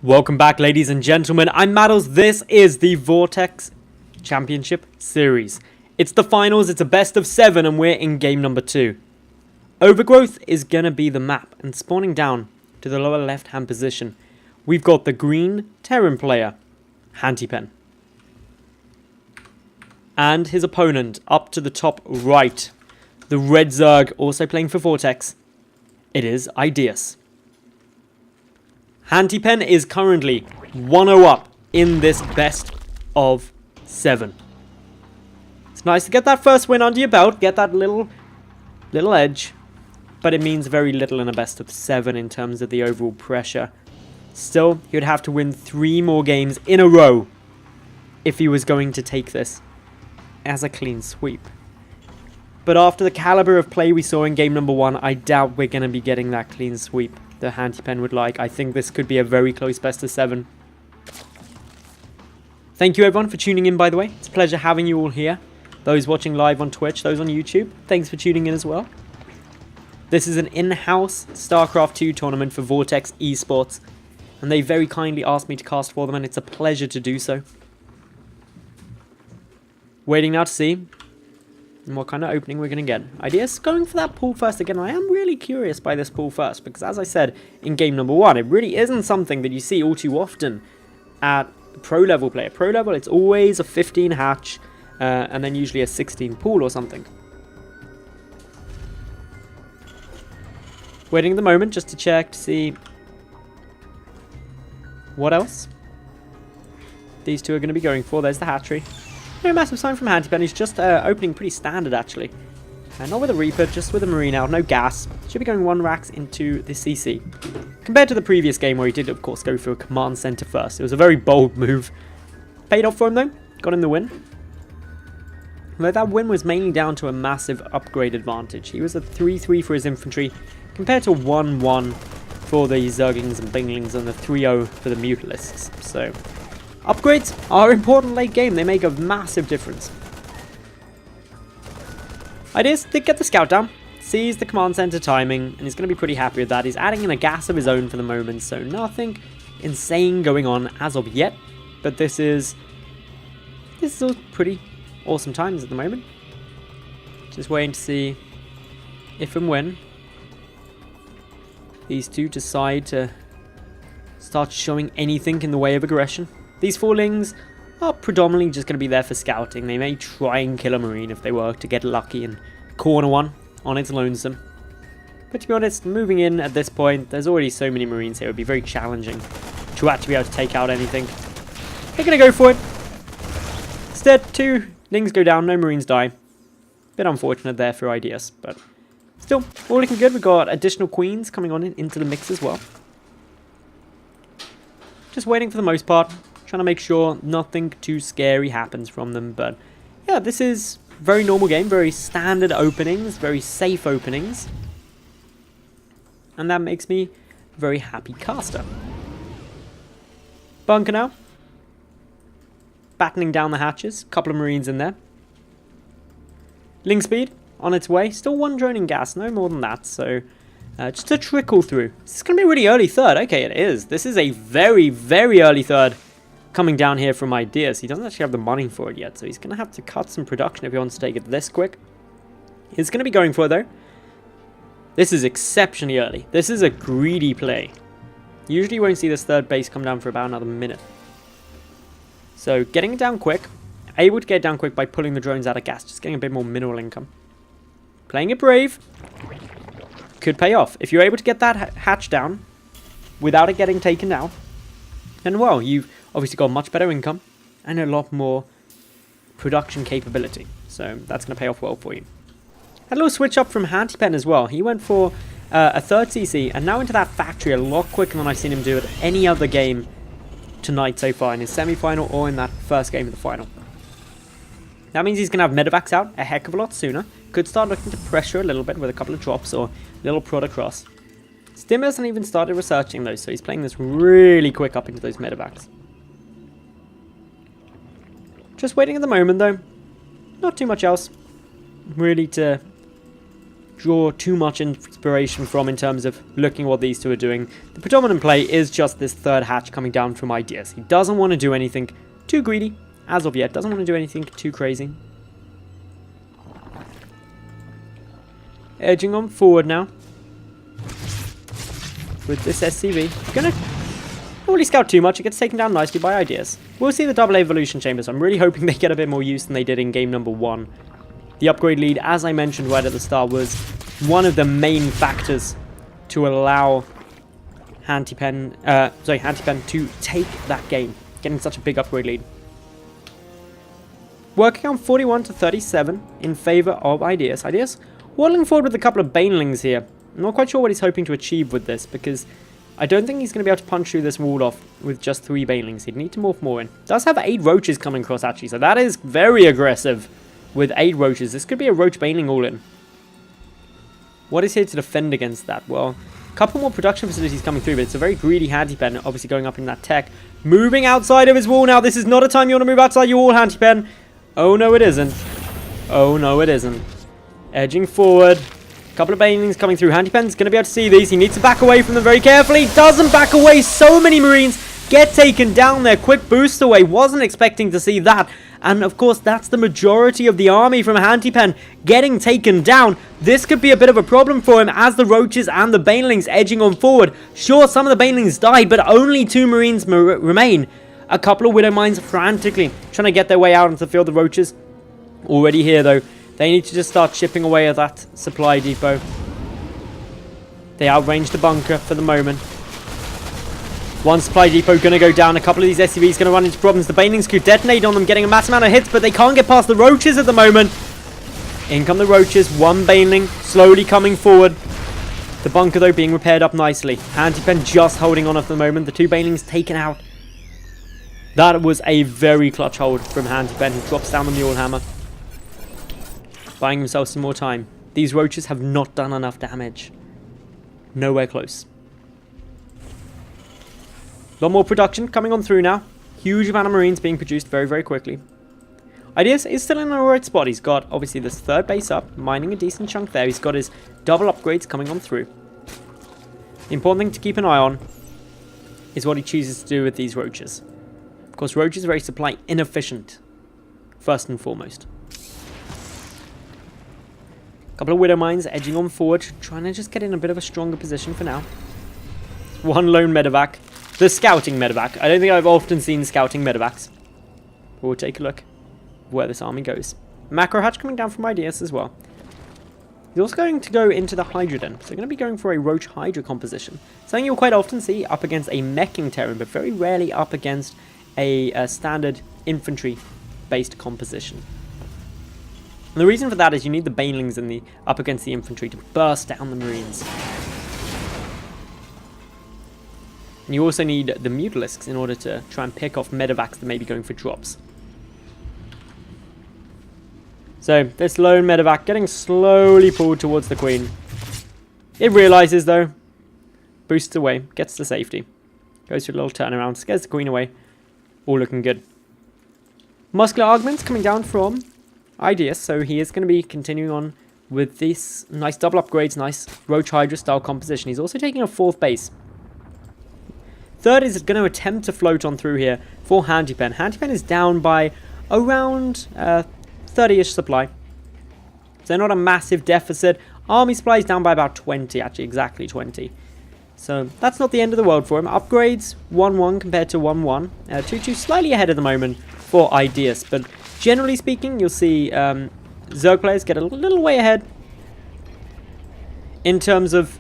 Welcome back, ladies and gentlemen. I'm Madals. This is the Vortex Championship Series. It's the finals. It's a best of 7, and we're in game number 2. Overgrowth is going to be the map, and spawning down to the lower left-hand position, we've got the green Terran player, Hantypen. And his opponent up to the top right, the red Zerg, also playing for Vortex. It is Ideaus. Hantypen is currently 1-0 up in this best of 7. It's nice to get that first win under your belt, get that little edge, but it means very little in a best of 7 in terms of the overall pressure. Still, he would have to win 3 more games in a row if he was going to take this as a clean sweep. But after the caliber of play we saw in game number 1, I doubt we're going to be getting that clean sweep the Hantypen would like. I think this could be a very close best of 7. Thank you everyone for tuning in, by the way. It's a pleasure having you all here. Those watching live on Twitch, those on YouTube, thanks for tuning in as well. This is an in-house StarCraft 2 tournament for Vortex Esports, and they very kindly asked me to cast for them, and it's a pleasure to do so. Waiting now to see what kind of opening we're going to get. Ideaus going for that pull first again. I am really curious by this pull first, because as I said in game number 1, it really isn't something that you see all too often at pro level play. At pro level, it's always a 15 hatch, and then usually a 16 pull or something. Waiting at the moment just to check to see what else these two are going to be going for. There's the hatchery. No massive sign from Hantypen. He's just opening pretty standard, actually. Not with a Reaper, just with a Marine out. No gas. Should be going 1 racks into the CC. Compared to the previous game where he did, of course, go for a command center first. It was a very bold move. Paid off for him, though. Got him the win. Although that win was mainly down to a massive upgrade advantage. He was a 3-3 for his infantry, compared to 1-1 for the Zerglings and Binglings, and the 3-0 for the Mutalisks. So upgrades are important late game. They make a massive difference. Ideaus did get the scout down, sees the command center timing, and he's going to be pretty happy with that. He's adding in a gas of his own for the moment, so nothing insane going on as of yet. But this is all pretty awesome times at the moment. Just waiting to see if and when these two decide to start showing anything in the way of aggression. These Fourlings are predominantly just going to be there for scouting. They may try and kill a Marine if they were to get lucky and corner one on its lonesome. But to be honest, moving in at this point, there's already so many Marines here. It would be very challenging to actually be able to take out anything. They're going to go for it. Instead, 2 Lings go down, no Marines die. Bit unfortunate there for Ideaus, but still, all looking good. We've got additional Queens coming on into the mix as well. Just waiting for the most part. Trying to make sure nothing too scary happens from them. But yeah, this is a very normal game. Very standard openings. Very safe openings. And that makes me a very happy caster. Bunker now. Battening down the hatches. Couple of Marines in there. Ling speed on its way. Still 1 drone in gas. No more than that. So just a trickle through. This is going to be a really early third. Okay, it is. This is a very, very early third coming down here from Ideaus. He doesn't actually have the money for it yet, so he's going to have to cut some production if he wants to take it this quick. He's going to be going for it, though. This is exceptionally early. This is a greedy play. Usually you won't see this third base come down for about another minute. So getting it down quick. Able to get it down quick by pulling the drones out of gas. Just getting a bit more mineral income. Playing it brave. Could pay off. If you're able to get that hatch down without it getting taken down, then well, you've obviously got much better income and a lot more production capability. So that's going to pay off well for you. Had a little switch up from Hantypen as well. He went for a 3rd CC and now into that factory a lot quicker than I've seen him do at any other game tonight so far, in his semi-final or in that first game of the final. That means he's going to have medevacs out a heck of a lot sooner. Could start looking to pressure a little bit with a couple of drops or a little prod across. Stim hasn't even started researching those, so he's playing this really quick up into those medevacs. Just waiting at the moment, though. Not too much else really to draw too much inspiration from in terms of looking what these two are doing. The predominant play is just this third hatch coming down from Ideas. He doesn't want to do anything too greedy, as of yet. Doesn't want to do anything too crazy. Edging on forward now. With this SCV. Gonna not really scout too much. It gets taken down nicely by Ideas. We'll see the double evolution chambers. I'm really hoping they get a bit more use than they did in game number 1. The upgrade lead, as I mentioned right at the start, was one of the main factors to allow Hantypen to take that game, getting such a big upgrade lead. Working on 41 to 37 in favor of Ideas. Ideas waddling forward with a couple of banelings here. I'm not quite sure what he's hoping to achieve with this, because I don't think he's going to be able to punch through this wall off with just 3 banelings. He'd need to morph more in. Does have 8 roaches coming across actually, so that is very aggressive. With 8 roaches, this could be a roach baneling all in. What is here to defend against that? Well, a couple more production facilities coming through, but it's a very greedy Hantypen, obviously going up in that tech. Moving outside of his wall now. This is not a time you want to move outside your wall, Hantypen. Oh no, it isn't. Oh no, it isn't. Edging forward. A couple of banelings coming through. Hantypen's going to be able to see these. He needs to back away from them very carefully. Doesn't back away. So many Marines get taken down there. Quick boost away. Wasn't expecting to see that. And of course, that's the majority of the army from Hantypen getting taken down. This could be a bit of a problem for him as the roaches and the banelings edging on forward. Sure, some of the banelings died, but only 2 Marines remain. A couple of Widow Mines frantically trying to get their way out into the field. The roaches already here, though. They need to just start chipping away at that supply depot. They outrange the bunker for the moment. One supply depot going to go down. A couple of these SCVs going to run into problems. The banelings could detonate on them, getting a mass amount of hits, but they can't get past the roaches at the moment. In come the roaches. One baneling slowly coming forward. The bunker, though, being repaired up nicely. Hantypen just holding on at the moment. The 2 banelings taken out. That was a very clutch hold from Hantypen, who drops down the Mule Hammer, buying himself some more time. These roaches have not done enough damage. Nowhere close. A lot more production coming on through now. Huge amount of Marines being produced very, very quickly. Ideas is still in the right spot. He's got, obviously, this 3rd base up, mining a decent chunk there. He's got his double upgrades coming on through. The important thing to keep an eye on is what he chooses to do with these roaches. Of course, roaches are very supply inefficient, first and foremost. A couple of Widow Mines edging on forward, trying to just get in a bit of a stronger position for now. One lone medevac. The scouting medevac. I don't think I've often seen scouting medevacs. But we'll take a look where this army goes. Macro hatch coming down from Ideas as well. He's also going to go into the Hydra Den. So they're going to be going for a Roach Hydra composition. Something you'll quite often see up against a meching Terran, but very rarely up against a standard infantry-based composition. And the reason for that is you need the banelings up against the infantry to burst down the Marines. And you also need the Mutalisks in order to try and pick off medevacs that may be going for drops. So, this lone medevac getting slowly pulled towards the Queen. It realizes, though. Boosts away, gets to safety. Goes through a little turnaround, scares the Queen away. All looking good. Muscular Augments coming down from Ideas, so he is going to be continuing on with this nice double upgrades, nice Roach Hydra style composition. He's also taking a 4th base. 3rd is going to attempt to float on through here for Hantypen. Hantypen is down by around 30-ish supply. So not a massive deficit. Army supply is down by about 20, actually exactly 20. So that's not the end of the world for him. Upgrades 1-1 compared to 1-1. 2-2 slightly ahead at the moment for Ideas. But generally speaking, you'll see Zerg players get a little way ahead in terms of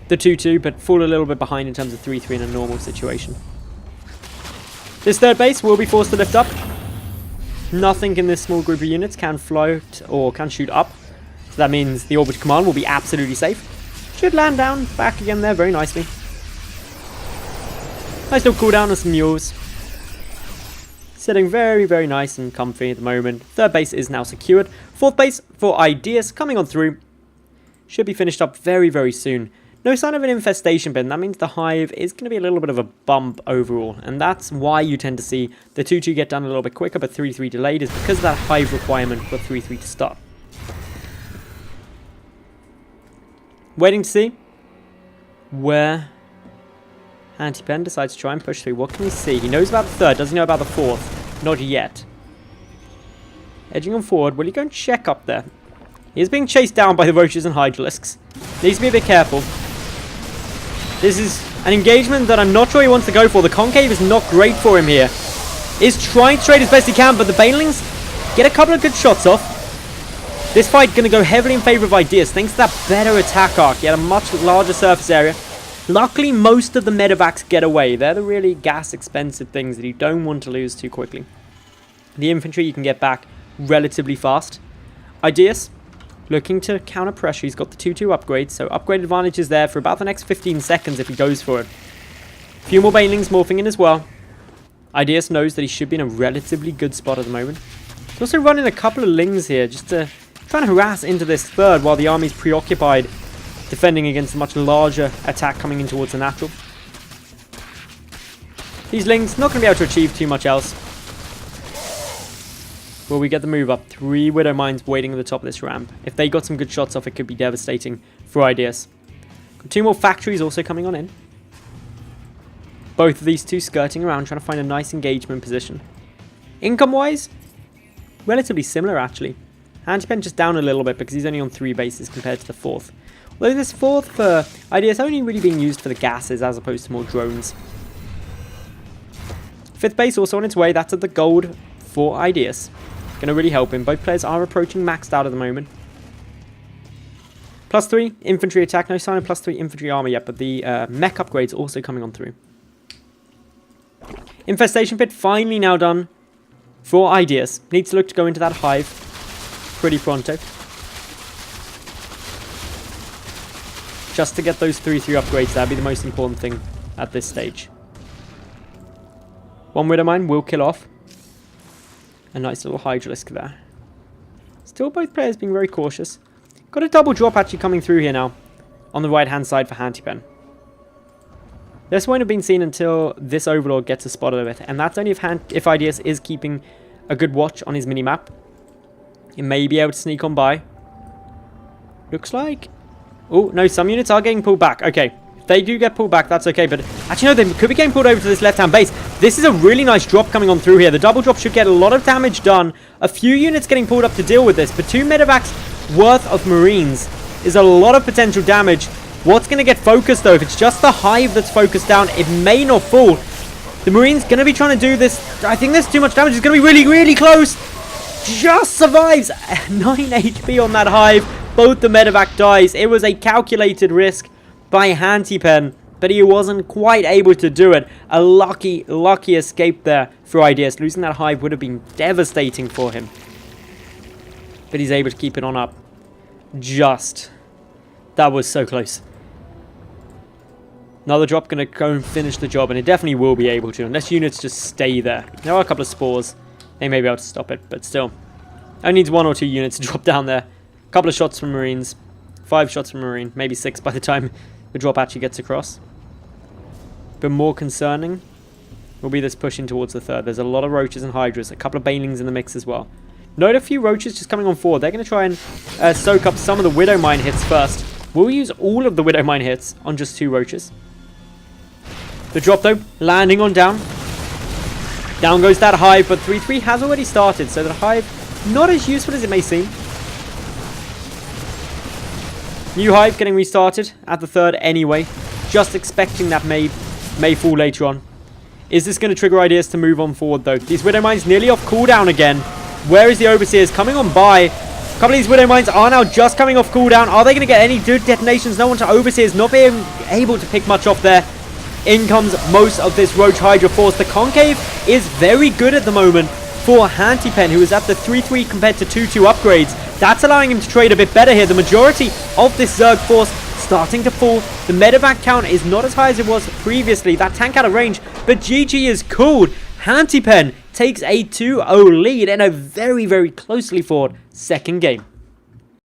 the 2-2, but fall a little bit behind in terms of 3-3 in a normal situation. This 3rd base will be forced to lift up. Nothing in this small group of units can float or can shoot up. So that means the Orbit Command will be absolutely safe. Should land down, back again there very nicely. Nice little cooldown on some mules. Sitting very, very nice and comfy at the moment. 3rd base is now secured. 4th base for Ideas coming on through. Should be finished up very, very soon. No sign of an infestation bin. That means the hive is going to be a little bit of a bump overall. And that's why you tend to see the 2-2 get done a little bit quicker, but 3-3 delayed is because of that hive requirement for 3-3 to start. Waiting to see where Hantypen decides to try and push through. What can we see? He knows about the third. Does he know about the fourth? Not yet. Edging on forward. Will he go and check up there? He is being chased down by the roaches and hydralisks. Needs to be a bit careful. This is an engagement that I'm not sure he wants to go for. The concave is not great for him here. Is trying to trade as best he can, but the banelings get a couple of good shots off. This fight going to go heavily in favor of Ideas, thanks to that better attack arc. He had a much larger surface area. Luckily, most of the medevacs get away. They're the really gas-expensive things that you don't want to lose too quickly. The infantry you can get back relatively fast. Ideas looking to counter pressure. He's got the 2-2 upgrade, so upgrade advantage is there for about the next 15 seconds if he goes for it. A few more banelings morphing in as well. Ideas knows that he should be in a relatively good spot at the moment. He's also running a couple of lings here just to try and harass into this third while the army's preoccupied defending against a much larger attack coming in towards the natural. These lings not going to be able to achieve too much else. Will we get the move up? 3 Widow Mines waiting at the top of this ramp. If they got some good shots off, it could be devastating for Ideas. Got 2 more factories also coming on in. Both of these two skirting around, trying to find a nice engagement position. Income-wise, relatively similar actually. Hantypen just down a little bit because he's only on 3 bases compared to the 4th. Although this 4th for Ideas only really being used for the gases as opposed to more drones. 5th base also on its way. That's at the gold for Ideas. Going to really help him. Both players are approaching maxed out at the moment. +3 infantry attack. No sign of +3 infantry armor yet, but the mech upgrades also coming on through. Infestation pit finally now done for Ideas. Needs to look to go into that hive pretty pronto. Just to get those 3-3 upgrades, that'd be the most important thing at this stage. 1 Widow Mine will kill off. A nice little hydralisk there. Still both players being very cautious. Got a double drop actually coming through here now. On the right hand side for Hantypen. This won't have been seen until this Overlord gets a spot of it. And that's only if Ideas is keeping a good watch on his minimap. He may be able to sneak on by. Looks like... Oh, no, some units are getting pulled back. Okay, if they do get pulled back, that's okay. But actually, no, they could be getting pulled over to this left-hand base. This is a really nice drop coming on through here. The double drop should get a lot of damage done. A few units getting pulled up to deal with this. But 2 medevacs worth of Marines is a lot of potential damage. What's going to get focused, though? If it's just the hive that's focused down, it may not fall. The Marine's going to be trying to do this. I think there's too much damage. It's going to be really, really close. Just survives. 9 HP on that hive. Both the medevac dies. It was a calculated risk by Hantypen, but he wasn't quite able to do it. A lucky escape there for Ideas. Losing that hive would have been devastating for him. But he's able to keep it on up. Just. That was so close. Another drop going to go and finish the job, and it definitely will be able to, unless units just stay there. There are a couple of spores. They may be able to stop it, but still. Only needs 1 or 2 units to drop down there. A couple of shots from Marines. 5 shots from Marine. Maybe 6 by the time the drop actually gets across. But more concerning will be this push in towards the third. There's a lot of roaches and hydras. A couple of banelings in the mix as well. Note a few roaches just coming on forward. They're going to try and soak up some of the Widow Mine hits first. We'll use all of the Widow Mine hits on just 2 roaches. The drop, though, landing on down. Down goes that hive, but 3-3 has already started, so the hive not as useful as it may seem. New hive getting restarted at the third anyway. Just expecting that may fall later on. Is this going to trigger Ideas to move on forward, though? These Widow Mines nearly off cooldown again. Where is the Overseers? Coming on by. A couple of these Widow Mines are now just coming off cooldown. Are they going to get any good detonations? No one to Overseers. Not being able to pick much off there. In comes most of this Roach Hydra force. The Concave is very good at the moment for Hantypen, who is at the 3-3 compared to 2-2 upgrades. That's allowing him to trade a bit better here. The majority of this Zerg force starting to fall. The medevac count is not as high as it was previously. That tank out of range, but GG is cooled. Hantypen takes a 2-0 lead in a very, very closely fought second game.